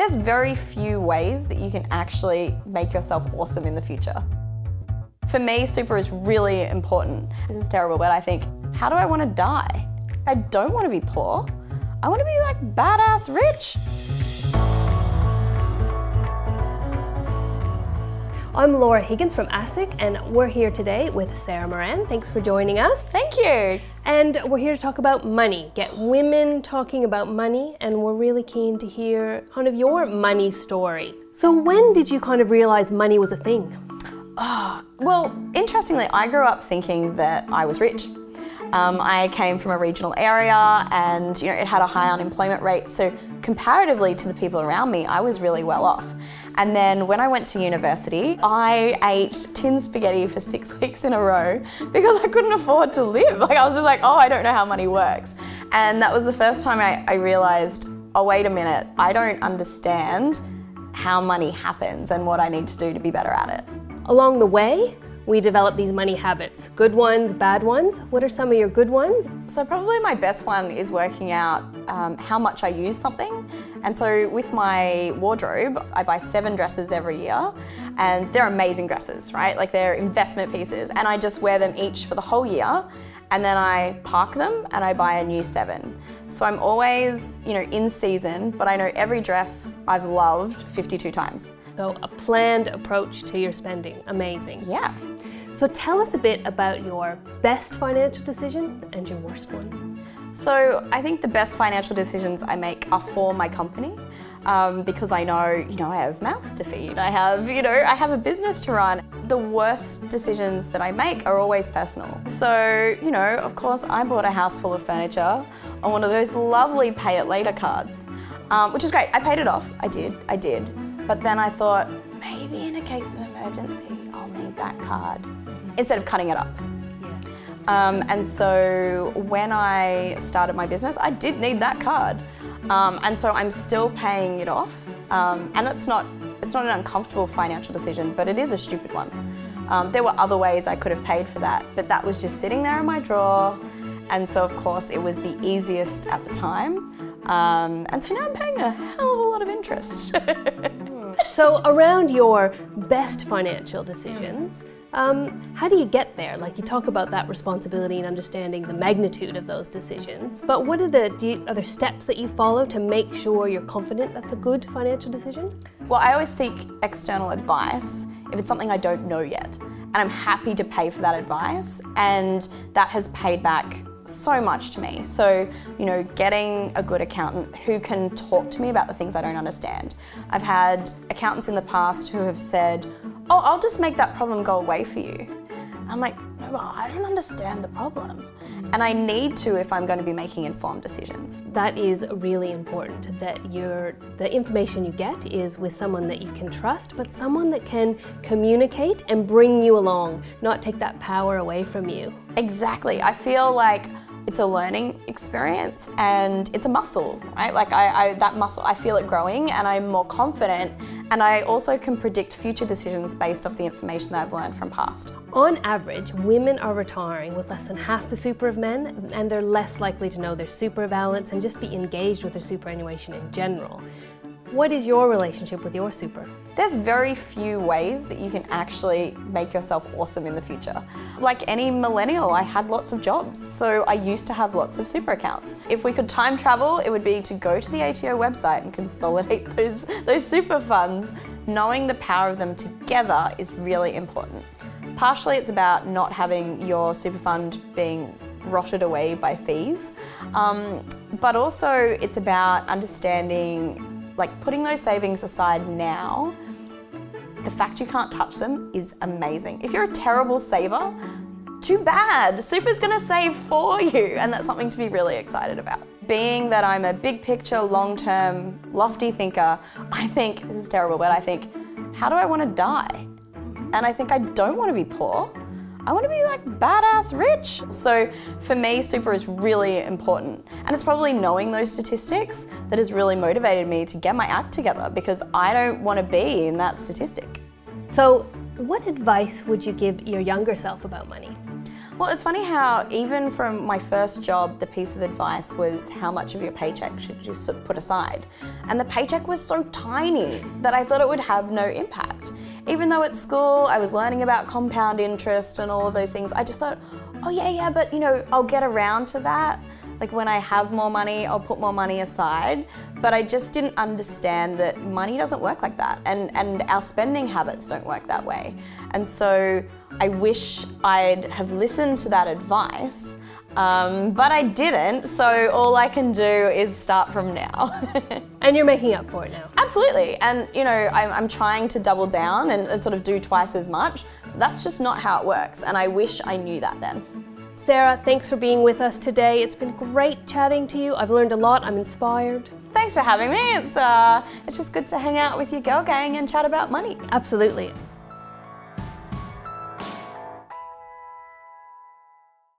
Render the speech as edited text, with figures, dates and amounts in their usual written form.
There's very few ways that you can actually make yourself awesome in the future. For me, super is really important. This is terrible, but I think, how do I want to die? I don't want to be poor. I want to be like badass rich. I'm Laura Higgins from ASIC, and we're here today with Sarah Moran. Thanks for joining us. Thank you. And we're here to talk about money, get women talking about money, and we're really keen to hear kind of your money story. So when did you kind of realize money was a thing? Well, interestingly, I grew up thinking that I was rich. I came from a regional area and it had a high unemployment rate, so comparatively to the people around me, I was really well off. And then when I went to university, I ate tin spaghetti for 6 weeks in a row because I couldn't afford to live. I was just like, I don't know how money works. And that was the first time I realized, wait a minute, I don't understand how money happens and what I need to do to be better at it. Along the way, we develop these money habits. Good ones, bad ones. What are some of your good ones? So probably my best one is working out how much I use something. And so with my wardrobe, I buy 7 dresses every year, and they're amazing dresses, right? Like they're investment pieces, and I just wear them each for the whole year, and then I park them and I buy a new 7. So I'm always, in season, but I know every dress I've loved 52 times. So a planned approach to your spending, amazing. Yeah. So tell us a bit about your best financial decision and your worst one. So I think the best financial decisions I make are for my company, because I know, I have mouths to feed. I have a business to run. The worst decisions that I make are always personal. So, of course, I bought a house full of furniture on one of those lovely pay it later cards, which is great. I paid it off. I did. But then I thought, maybe in a case of emergency, I'll need that card instead of cutting it up. Yes. And so when I started my business, I did need that card. And so I'm still paying it off. And it's not an uncomfortable financial decision, but it is a stupid one. There were other ways I could have paid for that, but that was just sitting there in my drawer. And so of course it was the easiest at the time. And so now I'm paying a hell of a lot of interest. So around your best financial decisions, how do you get there? Like you talk about that responsibility and understanding the magnitude of those decisions, but what are there steps that you follow to make sure you're confident that's a good financial decision? Well, I always seek external advice if it's something I don't know yet. And I'm happy to pay for that advice, and that has paid back so much to me. So, getting a good accountant who can talk to me about the things I don't understand. I've had accountants in the past who have said, I'll just make that problem go away for you. I'm like, no, but I don't understand the problem. And I need to if I'm going to be making informed decisions. That is really important, that the information you get is with someone that you can trust, but someone that can communicate and bring you along, not take that power away from you. Exactly. I feel like it's a learning experience and it's a muscle, right? Like that muscle, I feel it growing and I'm more confident, and I also can predict future decisions based off the information that I've learned from past. On average, women are retiring with less than half the super of men, and they're less likely to know their super balance and just be engaged with their superannuation in general. What is your relationship with your super? There's very few ways that you can actually make yourself awesome in the future. Like any millennial, I had lots of jobs, so I used to have lots of super accounts. If we could time travel, it would be to go to the ATO website and consolidate those super funds. Knowing the power of them together is really important. Partially it's about not having your super fund being rotted away by fees, but also it's about understanding, like putting those savings aside now. The fact you can't touch them is amazing. If you're a terrible saver, too bad. Super's gonna save for you, and that's something to be really excited about. Being that I'm a big picture, long-term, lofty thinker, I think, this is terrible, but I think, how do I want to die? And I think I don't want to be poor. I want to be like badass rich. So for me, super is really important. And it's probably knowing those statistics that has really motivated me to get my act together, because I don't want to be in that statistic. So what advice would you give your younger self about money? Well, it's funny how even from my first job, the piece of advice was how much of your paycheck should you put aside. And the paycheck was so tiny that I thought it would have no impact. Even though at school I was learning about compound interest and all of those things, I just thought, oh yeah, but I'll get around to that. Like when I have more money, I'll put more money aside. But I just didn't understand that money doesn't work like that, and our spending habits don't work that way. And so I wish I'd have listened to that advice, but I didn't, so all I can do is start from now. And you're making up for it now. Absolutely, and I'm trying to double down and sort of do twice as much. But that's just not how it works, and I wish I knew that then. Sarah, thanks for being with us today. It's been great chatting to you. I've learned a lot. I'm inspired. Thanks for having me. It's just good to hang out with your girl gang and chat about money. Absolutely.